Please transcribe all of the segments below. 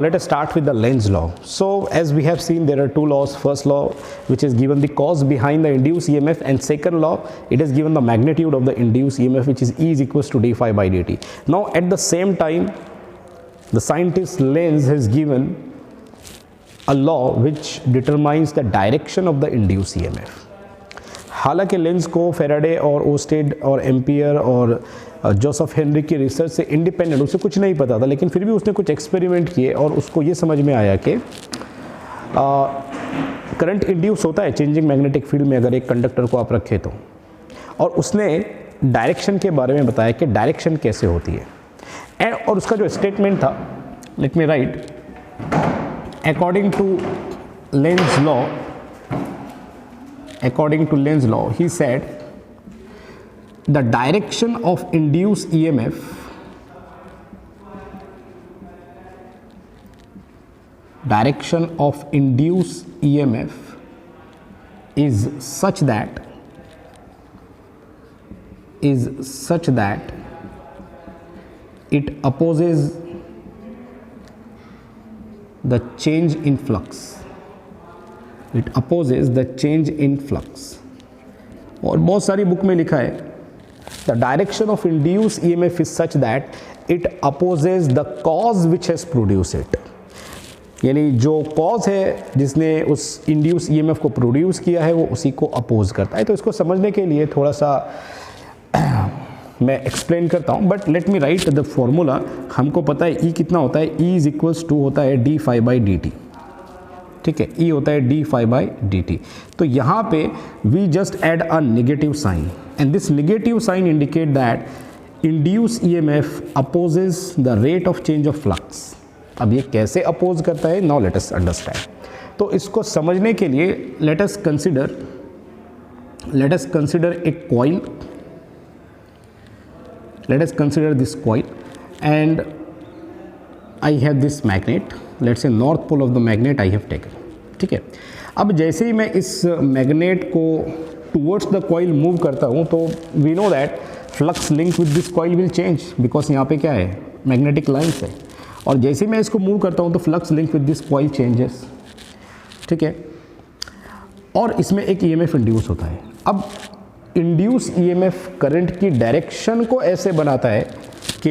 Let us start with the Lenz law. So as we have seen, there are two laws. First law, which is given the cause behind the induced EMF, and second law, it is given the magnitude of the induced EMF, which is E is equals to d phi by dt. Now at the same time, the scientist Lenz has given a law which determines the direction of the induced EMF. हालांकि length को Faraday और ousted और ampere और Joseph Henry की research से independent उसे कुछ नहीं पता था, लेकिन फिर भी उसने कुछ एक्सपेरिमेंट किए और उसको ये समझ में आया कि करंट इंड्यूस होता है चेंजिंग मैग्नेटिक फील्ड में अगर एक कंडक्टर को आप रखें तो, और उसने डायरेक्शन के बारे में बताया कि डायरेक्शन कैसे होती है। एंड और उसका जो स्टेटमेंट था, let me write, according to Lenz law, according to Lenz law, he said the direction of induced EMF is such that it opposes the change in flux. It opposes the change in flux. और बहुत सारी book में लिखा है the direction of induced EMF is such that it opposes the cause which has produced it. यानी जो cause है जिसने उस इंड्यूस EMF को प्रोड्यूस किया है वो उसी को अपोज करता है। तो इसको समझने के लिए थोड़ा सा मैं एक्सप्लेन करता हूँ, but let me right the formula. हमको पता है E कितना होता है, E इज इक्वल्स टू होता है d phi by d t. ठीक है, E होता है d phi by d t. तो यहाँ पे we just add a negative sign, and this negative sign indicate that induce EMF opposes the rate of change of flux. अब ये कैसे अपोज करता है, नाउ लेट अस अंडरस्टैंड। तो इसको समझने के लिए let us consider a coil, let us consider this coil and I have this magnet, let's say north pole of the magnet I have taken. ठीक है, अब जैसे ही मैं इस मैग्नेट को towards the coil मूव करता हूँ तो we know that flux link with this coil will change because यहाँ पे क्या है, मैग्नेटिक लाइन्स है, और जैसे ही मैं इसको मूव करता हूँ तो flux link with this coil changes। ठीक है, और इसमें एक EMF इंड्यूस होता है। अब इंड्यूस EMF करंट की डायरेक्शन को ऐसे बनाता है कि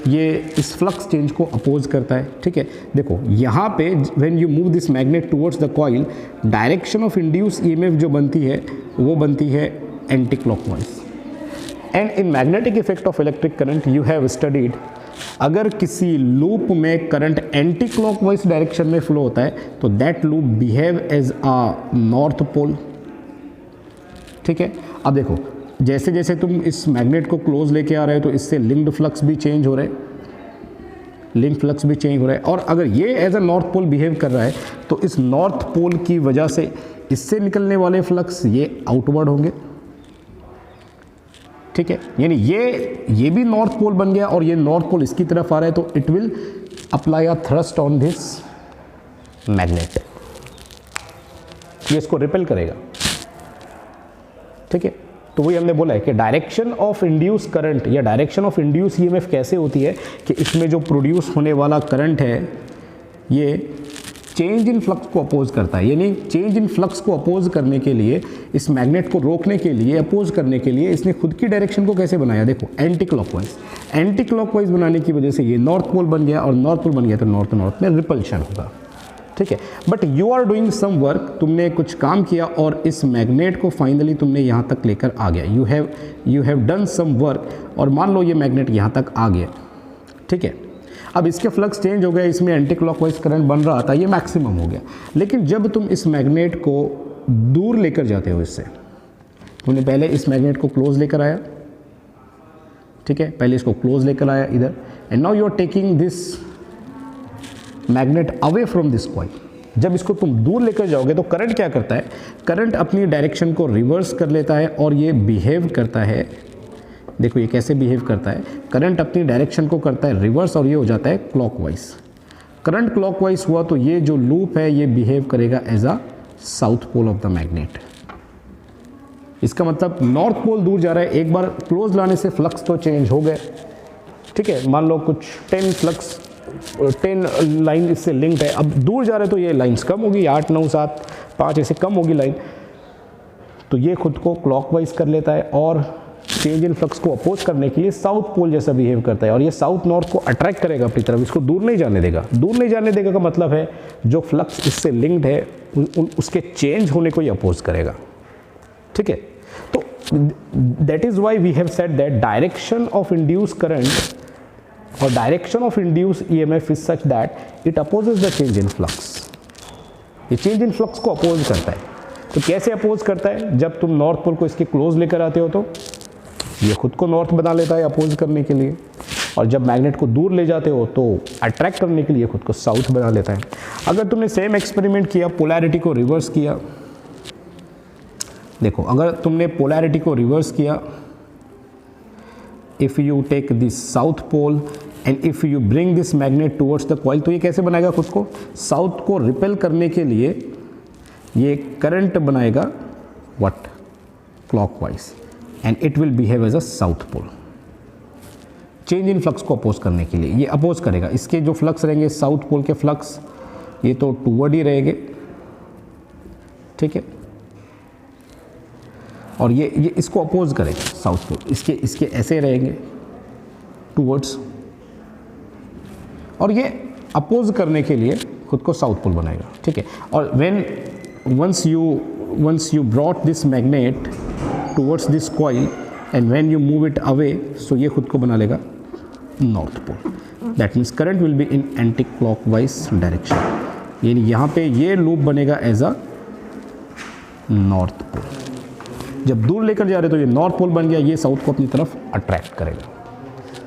ये इस फ्लक्स चेंज को अपोज करता है। ठीक है, देखो यहाँ पे when you move this magnet towards the coil, direction of induce EMF जो बनती है वो बनती है anti clockwise. And in magnetic effect of electric current you have studied, अगर किसी लूप में करंट एंटी क्लॉकवाइज डायरेक्शन में फ्लो होता है तो that loop behave as a north pole. ठीक है, अब देखो जैसे जैसे तुम इस मैग्नेट को क्लोज लेके आ रहे हो तो इससे लिंक्ड फ्लक्स भी चेंज हो रहे हैं, और अगर ये as a north pole behave कर रहा है तो इस नॉर्थ पोल की वजह से इससे निकलने वाले फ्लक्स ये आउटवर्ड होंगे। ठीक है, यानी ये भी नॉर्थ पोल बन गया और ये नॉर्थ पोल इसकी तरफ आ रहा है तो it will apply a thrust on this magnet, ये इसको रिपेल करेगा। ठीक है, तो वही हमने बोला है कि डायरेक्शन ऑफ इंड्यूस करंट या डायरेक्शन ऑफ इंड्यूस EMF कैसे होती है कि इसमें जो प्रोड्यूस होने वाला करंट है ये चेंज इन फ्लक्स को अपोज करता है। यानी चेंज इन फ्लक्स को अपोज करने के लिए, इस मैग्नेट को रोकने के लिए, अपोज करने के लिए इसने खुद की डायरेक्शन को कैसे बनाया, देखो एंटी क्लॉकवाइज बनाने की वजह से ये नॉर्थ पोल बन गया, और नॉर्थ पोल बन गया तो नॉर्थ में रिपल्शन होगा। ठीक है, but you are doing some work, तुमने कुछ काम किया और इस मैग्नेट को फाइनली तुमने यहाँ तक लेकर आ गया, you have done some work, और मान लो ये मैग्नेट यहाँ तक आ गया। ठीक है, अब इसके फ्लक्स चेंज हो गया, इसमें एंटी क्लॉकवाइज करंट बन रहा था, ये मैक्सिमम हो गया। लेकिन जब तुम इस मैग्नेट को दूर लेकर जाते हो इससे, तुमने पहले इस मैग्नेट को क्लोज लेकर आया, ठीक है, पहले इसको क्लोज लेकर आया इधर, and now you are taking this magnet away from this coil. जब इसको तुम दूर लेकर जाओगे तो करंट क्या करता है, करंट अपनी डायरेक्शन को रिवर्स कर लेता है और ये बिहेव करता है, देखो ये कैसे बिहेव करता है, करंट अपनी डायरेक्शन को करता है रिवर्स और ये हो जाता है क्लॉकवाइज। करंट क्लॉकवाइज हुआ तो ये जो लूप है ये बिहेव करेगा as a south pole of the magnet. इसका मतलब नॉर्थ पोल दूर जा रहा है, एक बार क्लोज लाने से फ्लक्स तो चेंज हो गए। ठीक है, मान लो कुछ 10 फ्लक्स 10 लाइन इससे लिंक्ड है, अब दूर जा रहे तो ये लाइंस कम होगी, 8 9 7 5 ऐसे कम होगी लाइन, तो ये खुद को क्लॉकवाइज कर लेता है और चेंज इन फ्लक्स को अपोज करने के लिए साउथ पोल जैसा बिहेव करता है, और ये साउथ नॉर्थ को अट्रैक्ट करेगा अपनी तरफ, इसको दूर नहीं जाने देगा। दूर नहीं जाने देगा का मतलब है जो फ्लक्स इससे लिंक्ड है उसके चेंज होने को ये अपोज करेगा। ठीक है, तो that is why we have said that direction of induce current और direction of induce EMF is such that it opposes the change in flux. ये चेंज इन फ्लक्स को अपोज करता है। तो कैसे अपोज करता है? जब तुम नॉर्थ पोल को इसके क्लोज लेकर आते हो तो ये खुद को नॉर्थ बना लेता है अपोज करने के लिए, और जब मैग्नेट को दूर ले जाते हो तो अट्रैक्ट करने के लिए खुद को साउथ बना लेता है। अगर तुमने सेम एक्सपेरिमेंट किया, पोलैरिटी को रिवर्स किया, देखो अगर तुमने पोलैरिटी को रिवर्स किया, if you take this south pole and if you bring this magnet towards the coil, तो ये कैसे बनाएगा खुद को? साउथ को रिपेल करने के लिए ये करंट बनाएगा what? Clockwise, and it will behave as a south pole. Change in flux को अपोज करने के लिए ये अपोज करेगा। इसके जो फ्लक्स रहेंगे साउथ पोल के फ्लक्स, ये तो टूवर्ड ही रहेंगे, ठीक है, और ये इसको अपोज करेगा साउथ पोल, इसके ऐसे रहेंगे टूवर्ड्स, और ये अपोज करने के लिए खुद को साउथ पोल बनाएगा। ठीक है, और when once you brought this magnet towards this coil and when you move it away, so ये खुद को बना लेगा north pole. That means current will be in anti-clockwise direction. यानी यहाँ पे ये लूप बनेगा एज अ नॉर्थ पोल। जब दूर लेकर जा रहे तो ये नॉर्थ पोल बन गया, ये साउथ को अपनी तरफ अट्रैक्ट करेगा।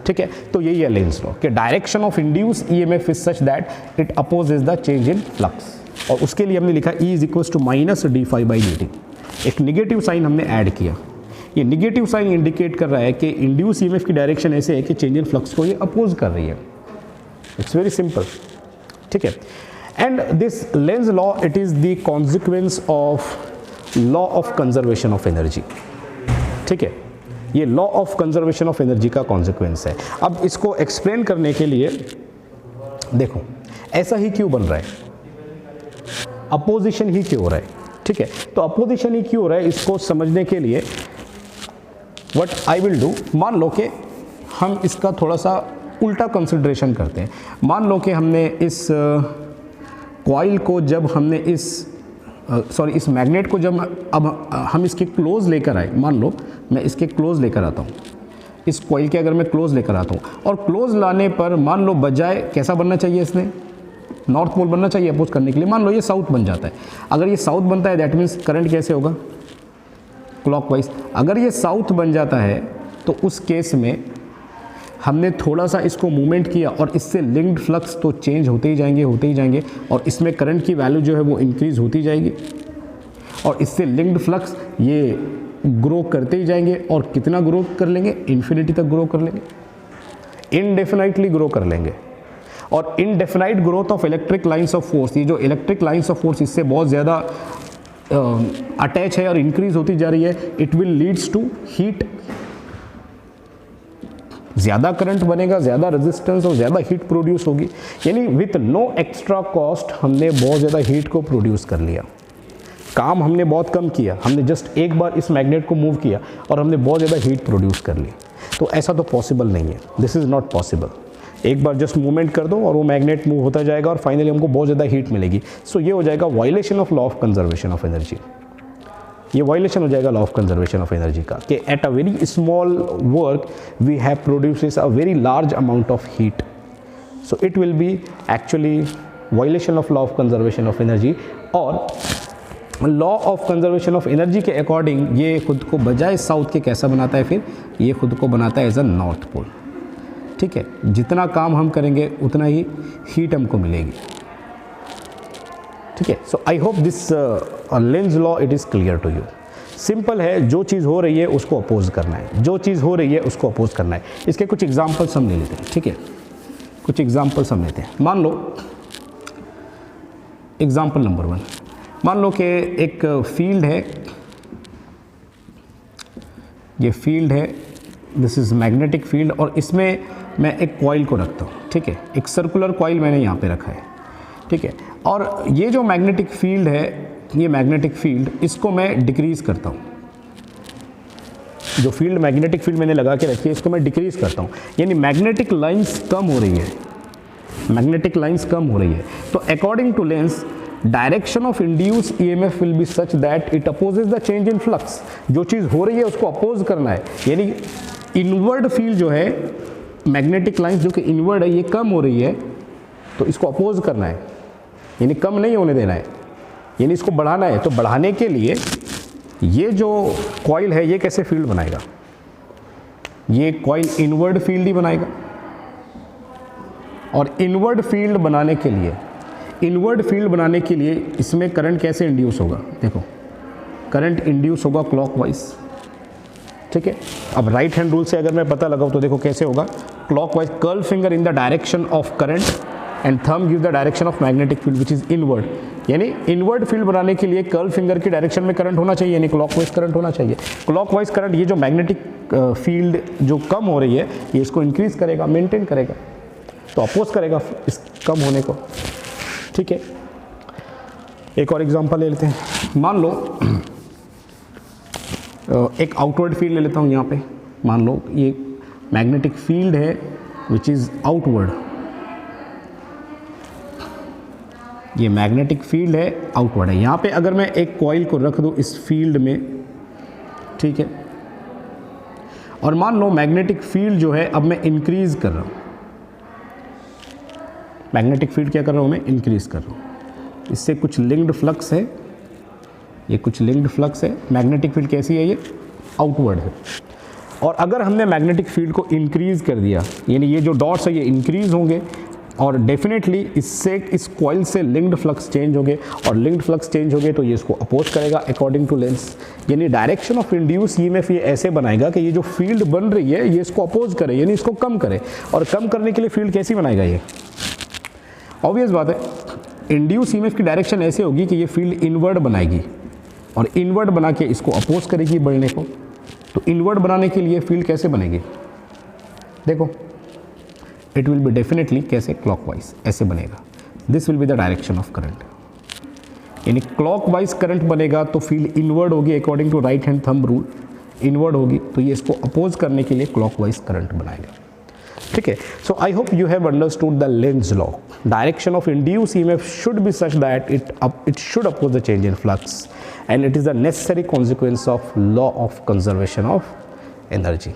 ठीक है, तो यही है लेंज लॉ कि direction of induce EMF is such that it opposes the change in flux, और उसके लिए हमने लिखा E is equals to minus d∅dt। एक निगेटिव साइन हमने ऐड किया। ये निगेटिव साइन इंडिकेट कर रहा है कि इंड्यूस ईएमएफ की डायरेक्शन ऐसे है कि चेंज इन फ्लक्स को ये अपोज कर रही है। It's very simple. ठीक है, and this Lenz law it is the consequence of law of conservation of energy. ठीक है, ये law of conservation of energy का कॉन्सिक्वेंस है। अब इसको एक्सप्लेन करने के लिए देखो ऐसा ही क्यों बन रहा है, अपोजिशन ही क्यों हो रहा है। ठीक है, तो अपोजिशन ही क्यों हो रहा है, इसको समझने के लिए व्हाट आई विल डू, मान लो कि हम इसका थोड़ा सा उल्टा कंसिडरेशन करते हैं। मान लो कि हमने इस कॉइल को जब हमने इस मैग्नेट को जब अब हम इसके क्लोज लेकर आए, मान लो मैं इसके क्लोज लेकर आता हूँ, इस कॉइल के अगर मैं क्लोज लेकर आता हूँ, और क्लोज लाने पर मान लो बजाय कैसा बनना चाहिए, इसने नॉर्थ पोल बनना चाहिए अपोज करने के लिए, मान लो ये साउथ बन जाता है। अगर ये साउथ बनता है दैट मीन्स करंट कैसे होगा? क्लॉकवाइज। अगर ये साउथ बन जाता है तो उस केस में हमने थोड़ा सा इसको मूवमेंट किया और इससे लिंक्ड फ्लक्स तो चेंज होते ही जाएंगे, और इसमें करंट की वैल्यू जो है वो इंक्रीज़ होती जाएगी, और इससे लिंक्ड फ्लक्स ये ग्रो करते ही जाएंगे, और कितना ग्रो कर लेंगे? इन्फिनिटी तक ग्रो कर लेंगे, इनडेफिनाइटली ग्रो कर लेंगे। और indefinite growth of electric lines of force, ये जो इलेक्ट्रिक लाइंस ऑफ फोर्स इससे बहुत ज़्यादा अटैच है और इंक्रीज होती जा रही है, it will leads to heat. ज़्यादा करंट बनेगा, ज़्यादा रेजिस्टेंस और ज़्यादा हीट प्रोड्यूस होगी, यानी विथ नो एक्स्ट्रा कॉस्ट हमने बहुत ज़्यादा हीट को प्रोड्यूस कर लिया। काम हमने बहुत कम किया, हमने जस्ट एक बार इस मैग्नेट को मूव किया और हमने बहुत ज़्यादा हीट प्रोड्यूस कर ली। तो ऐसा तो पॉसिबल नहीं है, दिस इज़ नॉट पॉसिबल। एक बार जस्ट मूवमेंट कर दो और वो मैग्नेट मूव होता जाएगा और फाइनली हमको बहुत ज़्यादा हीट मिलेगी। सो ये हो जाएगा violation of law of conservation of energy. ये वायलेशन हो जाएगा law of conservation of energy का, कि at a very small work we have produces a very large amount of heat. So it will be actually violation of law of conservation of energy. और law of conservation of energy के according ये खुद को बजाय south के कैसा बनाता है, फिर ये खुद को बनाता है एज अ नॉर्थ पोल। ठीक है, जितना काम हम करेंगे उतना ही हीट हमको मिलेगी। ठीक है, so I hope this Lenz law it is clear to you. Simple है, जो चीज़ हो रही है उसको अपोज करना है, जो चीज़ हो रही है उसको अपोज करना है। इसके कुछ एग्जांपल्स हम ले लेते हैं। ठीक है, कुछ एग्जांपल्स हम लेते हैं। मान लो एग्जांपल नंबर 1, मान लो कि एक फील्ड है, ये फील्ड है, दिस इज़ मैग्नेटिक फील्ड, और इसमें मैं एक कॉइल को रखता हूँ। ठीक है, एक सर्कुलर कॉइल मैंने यहाँ पे रखा है, ठीक है। और ये जो मैग्नेटिक फील्ड है, ये मैग्नेटिक फील्ड, इसको मैं डिक्रीज़ करता हूँ। जो फील्ड, मैग्नेटिक फील्ड मैंने लगा के रखी है, इसको मैं डिक्रीज़ करता हूँ, यानी मैग्नेटिक लाइंस कम हो रही है, मैग्नेटिक लाइंस कम हो रही है। तो according to Lenz, direction of induce EMF will be such that it opposes the change in flux. जो चीज़ हो रही है उसको अपोज करना है, यानी इनवर्ड फील्ड जो है, मैग्नेटिक लाइंस जो कि इनवर्ड है, ये कम हो रही है, तो इसको अपोज करना है, यानी कम नहीं होने देना है, यानी इसको बढ़ाना है। तो बढ़ाने के लिए ये जो कॉइल है, ये कैसे फील्ड बनाएगा? ये कॉइल इनवर्ड फील्ड ही बनाएगा। और इनवर्ड फील्ड बनाने के लिए, इनवर्ड फील्ड बनाने के लिए इसमें करंट कैसे इंड्यूस होगा? देखो, करंट इंड्यूस होगा क्लॉकवाइज, ठीक है। अब राइट हैंड रूल से अगर मैं पता लगाऊँ तो देखो कैसे होगा, clockwise, curl finger in the direction of current and thumb give the direction of magnetic field which is inward. यानी इनवर्ड फील्ड बनाने के लिए कर्ल फिंगर की डायरेक्शन में करंट होना चाहिए, यानी क्लॉकवाइज करंट होना चाहिए। क्लॉकवाइज करंट, ये जो मैग्नेटिक फील्ड जो कम हो रही है, ये इसको इंक्रीज करेगा, मेंटेन करेगा, तो अपोज करेगा इस कम होने को, ठीक है। एक और एग्जांपल ले लेते हैं। मान लो एक आउटवर्ड फील्ड ले लेता हूँ यहाँ पे। मान लो ये मैग्नेटिक फील्ड है विच इज़ आउटवर्ड, ये मैग्नेटिक फील्ड है, आउटवर्ड है। यहाँ पे अगर मैं एक कॉइल को रख दूँ इस फील्ड में, ठीक है, और मान लो मैग्नेटिक फील्ड जो है अब मैं इंक्रीज कर रहा हूँ, मैग्नेटिक फील्ड क्या कर रहा हूँ मैं? इंक्रीज कर रहा हूँ। इससे कुछ लिंक्ड फ्लक्स है, ये कुछ लिंक्ड फ्लक्स है। मैग्नेटिक फील्ड कैसी है? ये आउटवर्ड है। और अगर हमने मैग्नेटिक फील्ड को इंक्रीज कर दिया, यानी ये जो डॉट्स है ये इंक्रीज होंगे, और डेफिनेटली इससे, इस कॉइल से लिंक्ड फ्लक्स चेंज होंगे, और लिंक्ड फ्लक्स चेंज होंगे तो ये इसको अपोज करेगा अकॉर्डिंग टू लेंस। यानी डायरेक्शन ऑफ इंड्यूस ईएमएफ ये ऐसे बनाएगा कि ये जो फील्ड बन रही है ये इसको अपोज करे, यानी इसको कम करे। और कम करने के लिए फील्ड कैसी बनाएगा? ये ऑब्वियस बात है, इंड्यूस ईएमएफ की डायरेक्शन ऐसे होगी कि ये फील्ड इनवर्ड बनाएगी, और इनवर्ड बना के इसको अपोज करेगी बढ़ने को। तो इनवर्ड बनाने के लिए फील्ड कैसे बनेगी? देखो, इट विल बी डेफिनेटली कैसे? क्लॉकवाइज, ऐसे बनेगा। This will be the direction of current, यानी क्लॉकवाइज करंट बनेगा तो फील्ड इनवर्ड होगी according to right hand thumb rule, inward होगी, तो ये इसको अपोज करने के लिए क्लॉकवाइज करंट बनाएगा, ठीक है। So I hope you have understood the Lenz law. Direction of induce EMF should be such that it should oppose the change in flux, and it is a necessary consequence of law of conservation of energy.